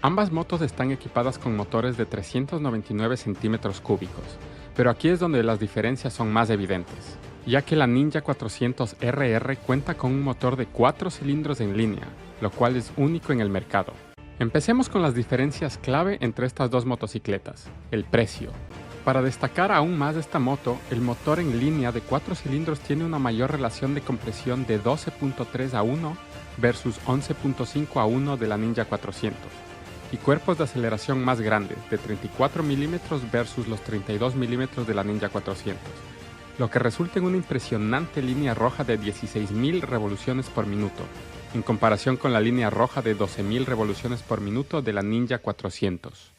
Ambas motos están equipadas con motores de 399 centímetros cúbicos, pero aquí es donde las diferencias son más evidentes, ya que la Ninja 400 RR cuenta con un motor de 4 cilindros en línea, lo cual es único en el mercado. Empecemos con las diferencias clave entre estas dos motocicletas: el precio. Para destacar aún más esta moto, el motor en línea de 4 cilindros tiene una mayor relación de compresión de 12.3 a 1 versus 11.5 a 1 de la Ninja 400, y cuerpos de aceleración más grandes, de 34 milímetros versus los 32 milímetros de la Ninja 400, lo que resulta en una impresionante línea roja de 16.000 revoluciones por minuto, en comparación con la línea roja de 12.000 revoluciones por minuto de la Ninja 400.